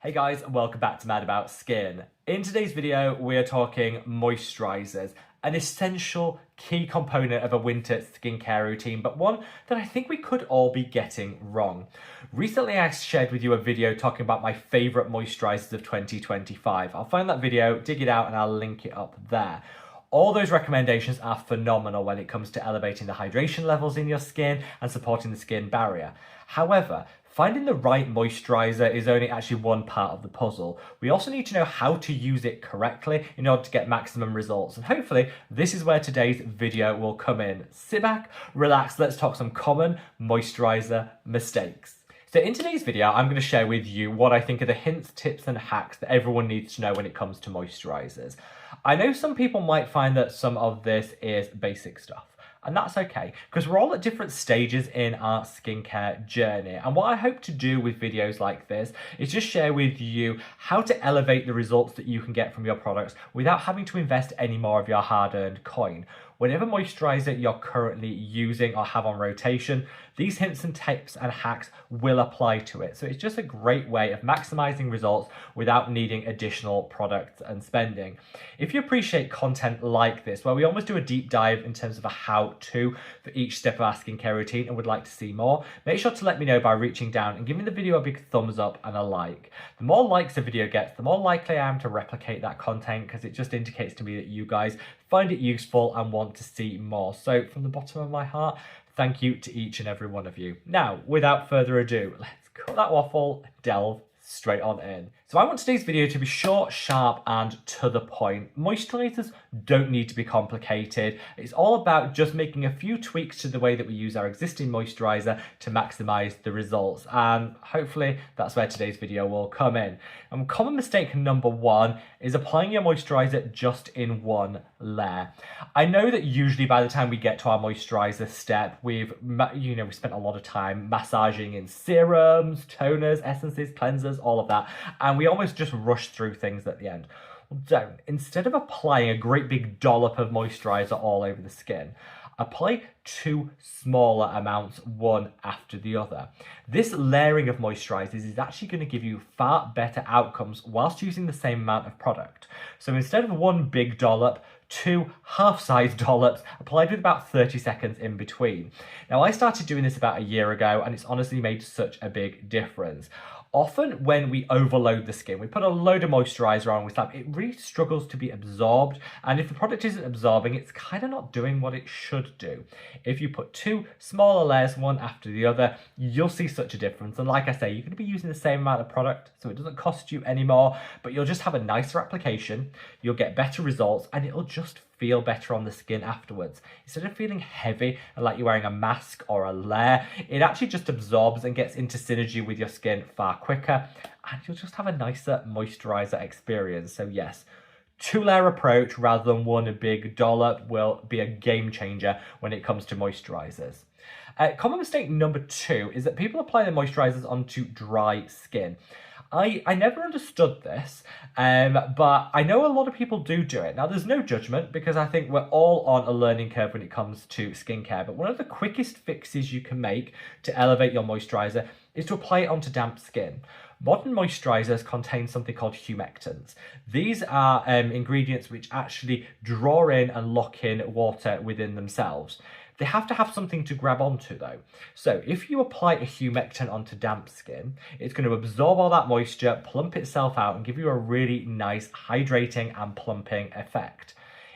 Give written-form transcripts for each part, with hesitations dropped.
Hey guys, and welcome back to Mad About Skin. In today's video, we're talking moisturizers, an essential key component of a winter skincare routine, but one that I think we could all be getting wrong. Recently, I shared with you a video talking about my favorite moisturizers of 2025. I'll find that video, dig it out, and I'll link it up there. All those recommendations are phenomenal when it comes to elevating the hydration levels in your skin and supporting the skin barrier. However, finding the right moisturizer is only actually one part of the puzzle. We also need to know how to use it correctly in order to get maximum results. And hopefully, this is where today's video will come in. Sit back, relax, let's talk some common moisturizer mistakes. So in today's video, I'm going to share with you what I think are the hints, tips, and hacks that everyone needs to know when it comes to moisturizers. I know some people might find that some of this is basic stuff. And that's okay, because we're all at different stages in our skincare journey. And what I hope to do with videos like this is just share with you how to elevate the results that you can get from your products without having to invest any more of your hard-earned coin. Whatever moisturizer you're currently using or have on rotation, these hints and tips and hacks will apply to it. So it's just a great way of maximizing results without needing additional products and spending. If you appreciate content like this, where we almost do a deep dive in terms of a how-to for each step of our skincare routine and would like to see more, make sure to let me know by reaching down and giving the video a big thumbs up and a like. The more likes a video gets, the more likely I am to replicate that content, because it just indicates to me that you guys find it useful and want to see more. So from the bottom of my heart, thank you to each and every one of you. Now, without further ado, let's cut that waffle, delve straight on in. So I want today's video to be short, sharp, and to the point. Moisturizers don't need to be complicated. It's all about just making a few tweaks to the way that we use our existing moisturizer to maximize the results. And hopefully that's where today's video will come in. And common mistake number one is applying your moisturizer just in one layer. I know that usually by the time we get to our moisturizer step, we've spent a lot of time massaging in serums, toners, essences, cleansers, all of that, and we almost just rush through things at the end. Well, don't. Instead of applying a great big dollop of moisturizer all over the skin, apply two smaller amounts, one after the other. This layering of moisturizers is actually going to give you far better outcomes whilst using the same amount of product. So instead of one big dollop, two half-sized dollops applied with about 30 seconds in between. Now, I started doing this about a year ago, and it's honestly made such a big difference. Often when we overload the skin, we put a load of moisturizer on with that, it really struggles to be absorbed. And if the product isn't absorbing, it's kind of not doing what it should do. If you put two smaller layers, one after the other, you'll see such a difference. And like I say, you're going to be using the same amount of product, so it doesn't cost you any more, but you'll just have a nicer application, you'll get better results, and it'll just feel better on the skin afterwards. Instead of feeling heavy and like you're wearing a mask or a layer, it actually just absorbs and gets into synergy with your skin far quicker, and you'll just have a nicer moisturizer experience. So yes, two-layer approach rather than one big dollop will be a game changer when it comes to moisturizers. Common mistake number two is that people apply their moisturizers onto dry skin. I never understood this, but I know a lot of people do it. Now, there's no judgment, because I think we're all on a learning curve when it comes to skincare, but one of the quickest fixes you can make to elevate your moisturizer is to apply it onto damp skin. Modern moisturizers contain something called humectants. These are ingredients which actually draw in and lock in water within themselves. They have to have something to grab onto though. So if you apply a humectant onto damp skin, it's going to absorb all that moisture, plump itself out, and give you a really nice hydrating and plumping effect.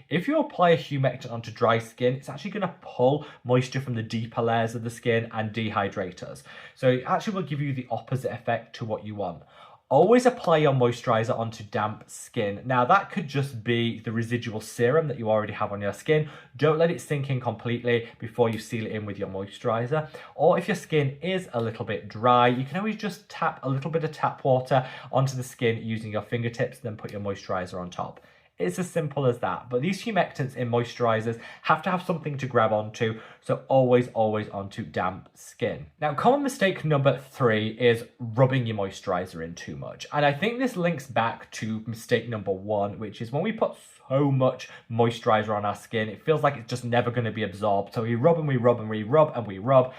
If you apply a humectant onto dry skin, it's actually going to pull moisture from the deeper layers of the skin and dehydrate us. So it actually will give you the opposite effect to what you want. Always apply your moisturizer onto damp skin. Now, that could just be the residual serum that you already have on your skin. Don't let it sink in completely before you seal it in with your moisturizer. Or if your skin is a little bit dry, you can always just tap a little bit of tap water onto the skin using your fingertips, then put your moisturizer on top. It's as simple as that. But these humectants in moisturizers have to have something to grab onto, so always onto damp skin. Now, common mistake number three is rubbing your moisturizer in too much. And I think this links back to mistake number one, which is when we put so much moisturizer on our skin, it feels like it's just never going to be absorbed. So we rub and we rub and we rub and we rub.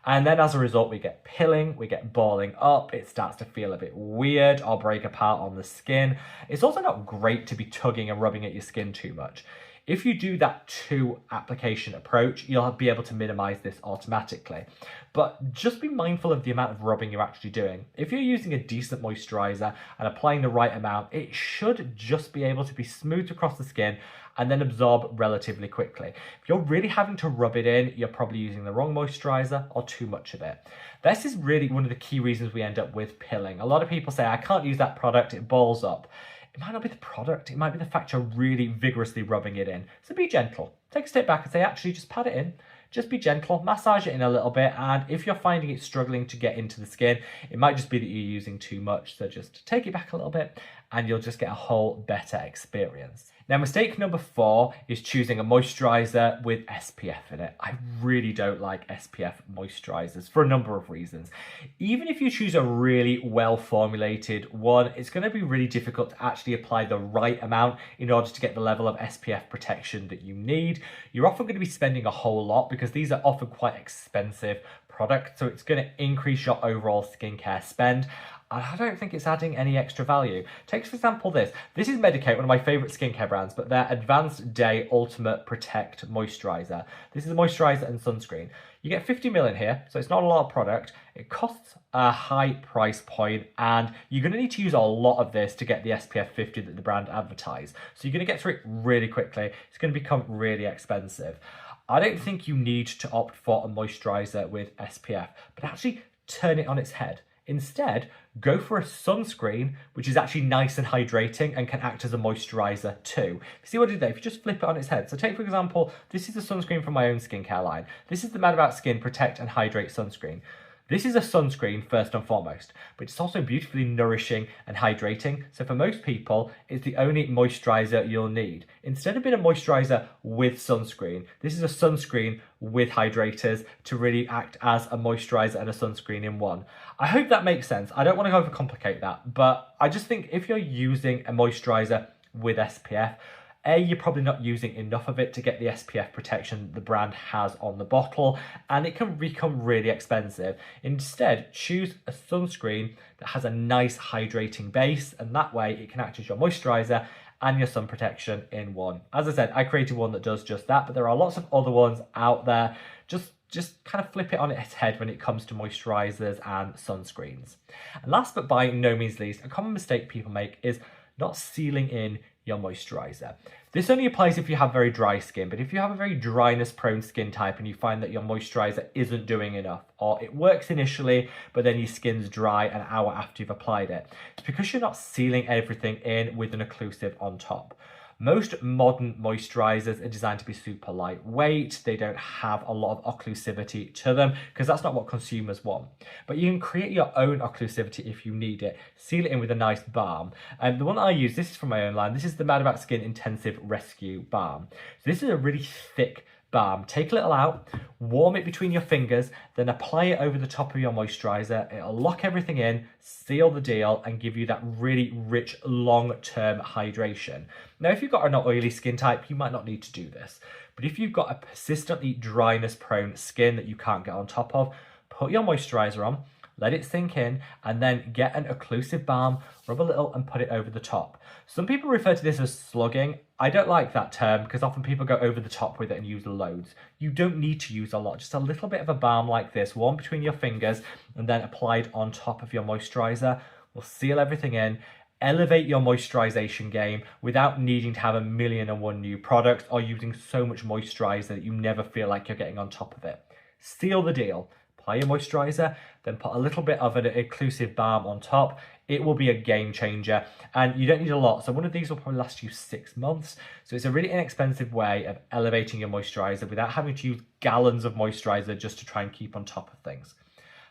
And then as a result, we get pilling, we get balling up, it starts to feel a bit weird or break apart on the skin. It's also not great to be tugging and rubbing at your skin too much. If you do that two application approach, you'll be able to minimize this automatically. But just be mindful of the amount of rubbing you're actually doing. If you're using a decent moisturizer and applying the right amount, it should just be able to be smoothed across the skin and then absorb relatively quickly. If you're really having to rub it in, you're probably using the wrong moisturizer or too much of it. This is really one of the key reasons we end up with pilling. A lot of people say, I can't use that product, it balls up. It might not be the product, it might be the fact you're really vigorously rubbing it in. So be gentle. Take a step back and say, actually, just pat it in. Just be gentle, massage it in a little bit, and if you're finding it struggling to get into the skin, it might just be that you're using too much, so just take it back a little bit and you'll just get a whole better experience. Now, mistake number 4 is choosing a moisturizer with SPF in it. I really don't like SPF moisturizers for a number of reasons. Even if you choose a really well-formulated one, it's going to be really difficult to actually apply the right amount in order to get the level of SPF protection that you need. You're often going to be spending a whole lot because these are often quite expensive products, so it's going to increase your overall skincare spend. I don't think it's adding any extra value. Take, for example, this. This is Medik8, one of my favorite skincare brands, but their Advanced Day Ultimate Protect Moisturizer. This is a moisturizer and sunscreen. You get 50ml in here, so it's not a lot of product. It costs a high price point, and you're going to need to use a lot of this to get the SPF 50 that the brand advertise. So you're going to get through it really quickly. It's going to become really expensive. I don't think you need to opt for a moisturizer with SPF, but actually turn it on its head. Instead, go for a sunscreen, which is actually nice and hydrating and can act as a moisturizer too. See what I did there? If you just flip it on its head. So take, for example, this is a sunscreen from my own skincare line. This is the Mad About Skin Protect and Hydrate sunscreen. This is a sunscreen first and foremost, but it's also beautifully nourishing and hydrating. So for most people, it's the only moisturizer you'll need. Instead of being a moisturizer with sunscreen, this is a sunscreen with hydrators to really act as a moisturizer and a sunscreen in one. I hope that makes sense. I don't want to overcomplicate that, but I just think if you're using a moisturizer with SPF, you're probably not using enough of it to get the SPF protection the brand has on the bottle, and it can become really expensive. Instead, choose a sunscreen that has a nice hydrating base, and that way it can act as your moisturizer and your sun protection in one. As I said, I created one that does just that, but there are lots of other ones out there. Just kind of flip it on its head when it comes to moisturizers and sunscreens. And last but by no means least, a common mistake people make is not sealing in your moisturizer. This only applies if you have very dry skin, but if you have a very dryness prone skin type and you find that your moisturizer isn't doing enough, or it works initially, but then your skin's dry an hour after you've applied it, it's because you're not sealing everything in with an occlusive on top. Most modern moisturizers are designed to be super lightweight. They don't have a lot of occlusivity to them because that's not what consumers want. But you can create your own occlusivity if you need it. Seal it in with a nice balm. And the one that I use, this is from my own line. This is the Mad About Skin Intensive Rescue Balm. So this is a really thick balm. Take a little out, warm it between your fingers, then apply it over the top of your moisturizer. It'll lock everything in, seal the deal, and give you that really rich long-term hydration. Now, if you've got an oily skin type, you might not need to do this. But if you've got a persistently dryness-prone skin that you can't get on top of, put your moisturizer on, let it sink in, and then get an occlusive balm, rub a little and put it over the top. Some people refer to this as slugging. I don't like that term because often people go over the top with it and use loads. You don't need to use a lot, just a little bit of a balm like this, warm between your fingers and then applied on top of your moisturizer will seal everything in, elevate your moisturization game without needing to have 1,000,001 new products or using so much moisturizer that you never feel like you're getting on top of it. Seal the deal. Apply your moisturizer, then put a little bit of an occlusive balm on top. It will be a game changer, and you don't need a lot. So one of these will probably last you 6 months. So it's a really inexpensive way of elevating your moisturizer without having to use gallons of moisturizer just to try and keep on top of things.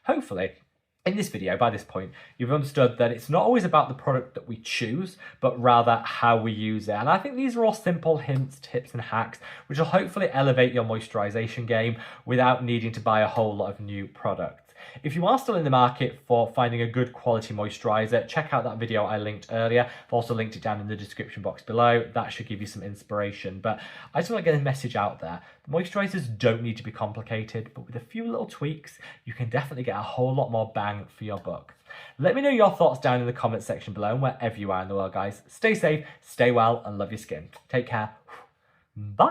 Hopefully, in this video, by this point, you've understood that it's not always about the product that we choose, but rather how we use it. And I think these are all simple hints, tips, and hacks, which will hopefully elevate your moisturization game without needing to buy a whole lot of new products. If you are still in the market for finding a good quality moisturiser, check out that video I linked earlier. I've also linked it down in the description box below. That should give you some inspiration. But I just want to get a message out there. Moisturisers don't need to be complicated, but with a few little tweaks, you can definitely get a whole lot more bang for your buck. Let me know your thoughts down in the comment section below, and wherever you are in the world, guys. Stay safe, stay well, and love your skin. Take care. Bye.